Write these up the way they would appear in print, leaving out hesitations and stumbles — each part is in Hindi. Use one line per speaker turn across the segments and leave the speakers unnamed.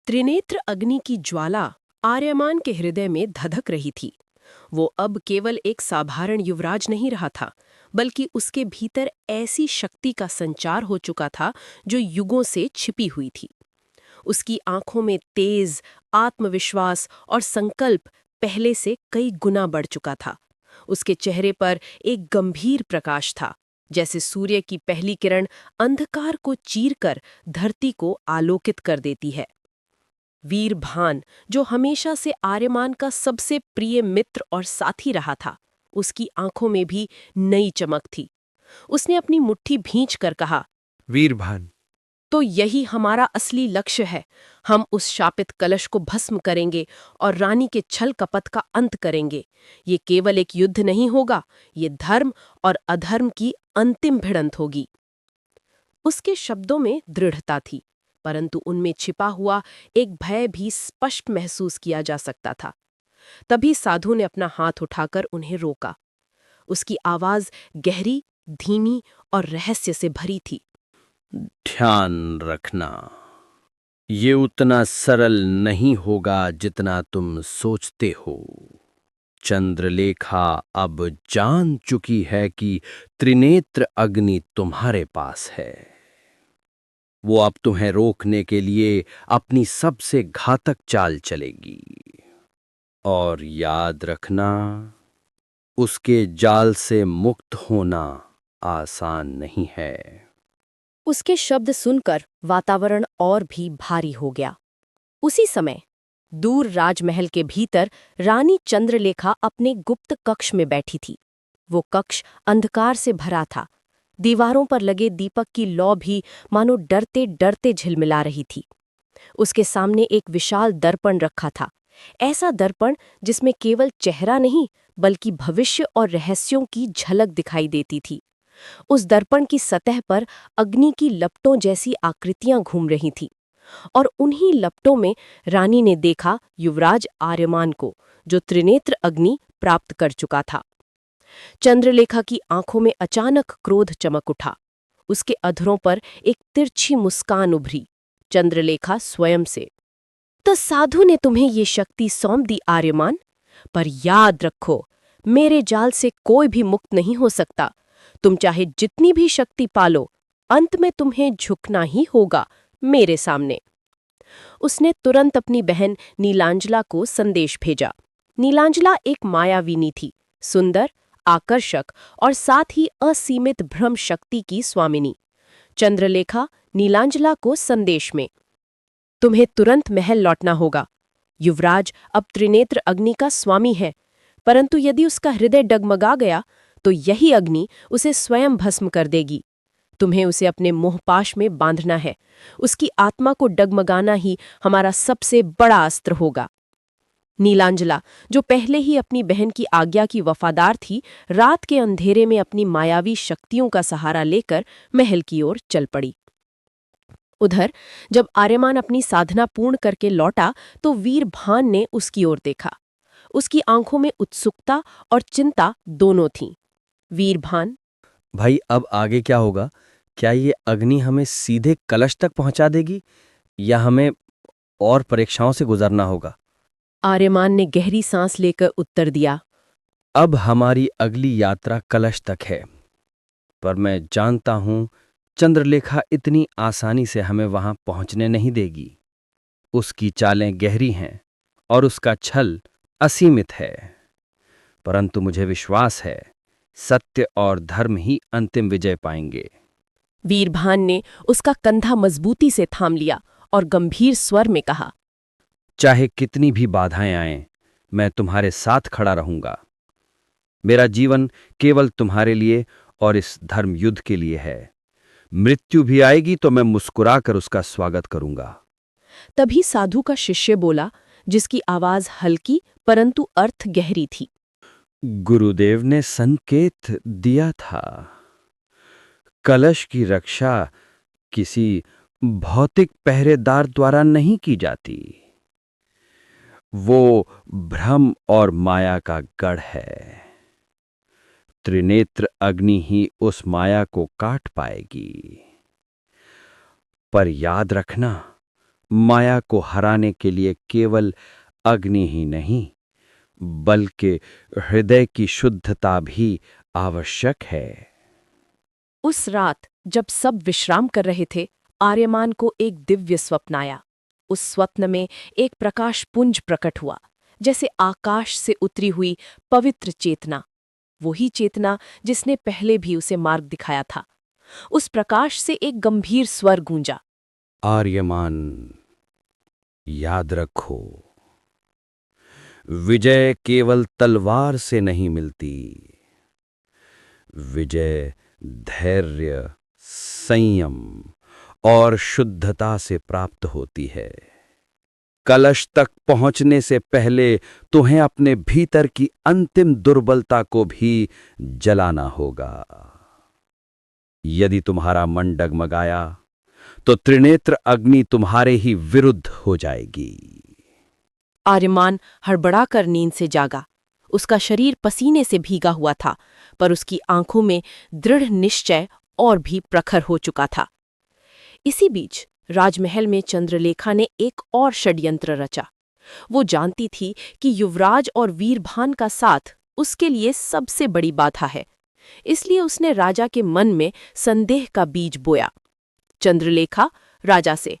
त्रिनेत्र अग्नि की ज्वाला आर्यमान के हृदय में धधक रही थी। वो अब केवल एक साधारण युवराज नहीं रहा था, बल्कि उसके भीतर ऐसी शक्ति का संचार हो चुका था जो युगों से छिपी हुई थी। उसकी आंखों में तेज आत्मविश्वास और संकल्प पहले से कई गुना बढ़ चुका था। उसके चेहरे पर एक गंभीर प्रकाश था, जैसे सूर्य की पहली किरण अंधकार को चीरकर धरती को आलोकित कर देती है। वीरभान, जो हमेशा से आर्यमान का सबसे प्रिय मित्र और साथी रहा था, उसकी आंखों में भी नई चमक थी। उसने अपनी मुट्ठी भींच कर कहा,
वीरभान,
तो यही हमारा असली लक्ष्य है। हम उस शापित कलश को भस्म करेंगे और रानी के छल कपट का अंत करेंगे। ये केवल एक युद्ध नहीं होगा, ये धर्म और अधर्म की अंतिम भिड़ंत होगी। उसके शब्दों में दृढ़ता थी, परंतु उनमें छिपा हुआ एक भय भी स्पष्ट महसूस किया जा सकता था। तभी साधु ने अपना हाथ उठाकर उन्हें रोका। उसकी आवाज गहरी, धीमी और रहस्य से भरी थी।
ध्यान रखना, ये उतना सरल नहीं होगा जितना तुम सोचते हो। चंद्रलेखा अब जान चुकी है कि त्रिनेत्र अग्नि तुम्हारे पास है। वो अब तुम्हें रोकने के लिए अपनी सबसे घातक चाल चलेगी। और याद रखना, उसके जाल से मुक्त होना आसान नहीं है।
उसके शब्द सुनकर वातावरण और भी भारी हो गया। उसी समय दूर राजमहल के भीतर रानी चंद्रलेखा अपने गुप्त कक्ष में बैठी थी। वो कक्ष अंधकार से भरा था। दीवारों पर लगे दीपक की लौ भी मानो डरते डरते झिलमिला रही थी। उसके सामने एक विशाल दर्पण रखा था, ऐसा दर्पण जिसमें केवल चेहरा नहीं बल्कि भविष्य और रहस्यों की झलक दिखाई देती थी। उस दर्पण की सतह पर अग्नि की लपटों जैसी आकृतियां घूम रही थीं, और उन्हीं लपटों में रानी ने देखा युवराज आर्यमान को, जो त्रिनेत्र अग्नि प्राप्त कर चुका था। चंद्रलेखा की आंखों में अचानक क्रोध चमक उठा। उसके अधरों पर एक तिरछी मुस्कान उभरी। चंद्रलेखा स्वयं से, तो साधु ने तुम्हें ये शक्ति सौंप दी आर्यमान, पर याद रखो, मेरे जाल से कोई भी मुक्त नहीं हो सकता। तुम चाहे जितनी भी शक्ति पालो, अंत में तुम्हें झुकना ही होगा मेरे सामने। उसने तुरंत अपनी बहन नीलांजला को संदेश भेजा। नीलांजला एक मायाविनी थी, सुंदर, आकर्षक और साथ ही असीमित भ्रम शक्ति की स्वामिनी। चंद्रलेखा नीलांजला को संदेश में, तुम्हें तुरंत महल लौटना होगा। युवराज अब त्रिनेत्र अग्नि का स्वामी है, परंतु यदि उसका हृदय डगमगा गया तो यही अग्नि उसे स्वयं भस्म कर देगी। तुम्हें उसे अपने मोहपाश में बांधना है। उसकी आत्मा को डगमगाना ही हमारा सबसे बड़ा अस्त्र होगा। नीलांजला, जो पहले ही अपनी बहन की आज्ञा की वफादार थी, रात के अंधेरे में अपनी मायावी शक्तियों का सहारा लेकर महल की ओर चल पड़ी। उधर जब आर्यमान अपनी साधना पूर्ण करके लौटा तो वीरभान ने उसकी ओर देखा। उसकी आंखों में उत्सुकता और चिंता दोनों थीं। वीरभान,
भाई, अब आगे क्या होगा? क्या ये अग्नि हमें सीधे कलश तक पहुंचा देगी या हमें और परीक्षाओं से गुजरना होगा?
आर्यमान ने गहरी सांस लेकर उत्तर दिया।
अब हमारी अगली यात्रा कलश तक है, पर मैं जानता हूं चंद्रलेखा इतनी आसानी से हमें वहां पहुंचने नहीं देगी। उसकी चालें गहरी हैं और उसका छल असीमित है, परंतु मुझे विश्वास है सत्य और धर्म ही अंतिम विजय पाएंगे।
वीरभान ने उसका कंधा मजबूती से थाम लिया और गंभीर स्वर में कहा,
चाहे कितनी भी बाधाएं आएं, मैं तुम्हारे साथ खड़ा रहूंगा। मेरा जीवन केवल तुम्हारे लिए और इस धर्म युद्ध के लिए है। मृत्यु भी आएगी तो मैं मुस्कुराकर उसका स्वागत करूंगा।
तभी साधु का शिष्य बोला, जिसकी आवाज हल्की परंतु अर्थ गहरी थी।
गुरुदेव ने संकेत दिया था, कलश की रक्षा किसी भौतिक पहरेदार द्वारा नहीं की जाती। वो भ्रम और माया का गढ़ है। त्रिनेत्र अग्नि ही उस माया को काट पाएगी। पर याद रखना, माया को हराने के लिए केवल अग्नि ही नहीं, बल्कि हृदय की शुद्धता भी आवश्यक है।
उस रात जब सब विश्राम कर रहे थे, आर्यमान को एक दिव्य स्वप्न आया। उस स्वप्न में एक प्रकाश पुंज प्रकट हुआ, जैसे आकाश से उतरी हुई पवित्र चेतना, वही चेतना जिसने पहले भी उसे मार्ग दिखाया था। उस प्रकाश से एक गंभीर स्वर गूंजा।
आर्यमान, याद रखो, विजय केवल तलवार से नहीं मिलती। विजय धैर्य, संयम और शुद्धता से प्राप्त होती है। कलश तक पहुंचने से पहले तुम्हें अपने भीतर की अंतिम दुर्बलता को भी जलाना होगा। यदि तुम्हारा मन डगमगाया तो त्रिनेत्र अग्नि तुम्हारे ही विरुद्ध हो जाएगी।
आर्यमान हड़बड़ाकर नींद से जागा। उसका शरीर पसीने से भीगा हुआ था, पर उसकी आंखों में दृढ़ निश्चय और भी प्रखर हो चुका था। इसी बीच राजमहल में चंद्रलेखा ने एक और षड्यंत्र रचा। वो जानती थी कि युवराज और वीरभान का साथ उसके लिए सबसे बड़ी बाधा है, इसलिए उसने राजा के मन में संदेह का बीज बोया। चंद्रलेखा राजा से,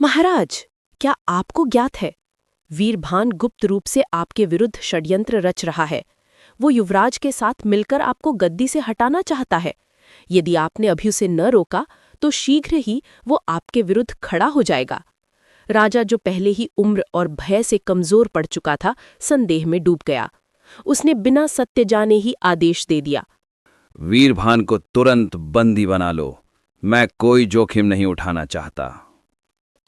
महाराज, क्या आपको ज्ञात है, वीरभान गुप्त रूप से आपके विरुद्ध षड्यंत्र रच रहा है। वो युवराज के साथ मिलकर आपको गद्दी से हटाना चाहता है। यदि आपने अभी उसे न रोका तो शीघ्र ही वो आपके विरुद्ध खड़ा हो जाएगा। राजा, जो पहले ही उम्र और भय से कमजोर पड़ चुका था, संदेह में डूब गया। उसने बिना सत्य जाने ही आदेश दे दिया,
वीरभान को तुरंत बंदी बना लो। मैं कोई जोखिम नहीं उठाना चाहता।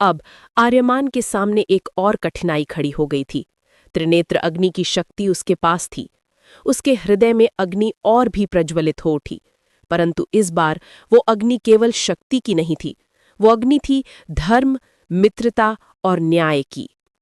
अब आर्यमान के सामने एक और कठिनाई खड़ी हो गई थी। त्रिनेत्र अग्नि की शक्ति उसके पास थी। उसके हृदय में अग्नि और भी प्रज्वलित हो उठी, परंतु इस बार वो अग्नि केवल शक्ति की नहीं थी, वो अग्नि थी धर्म, मित्रता और न्याय की।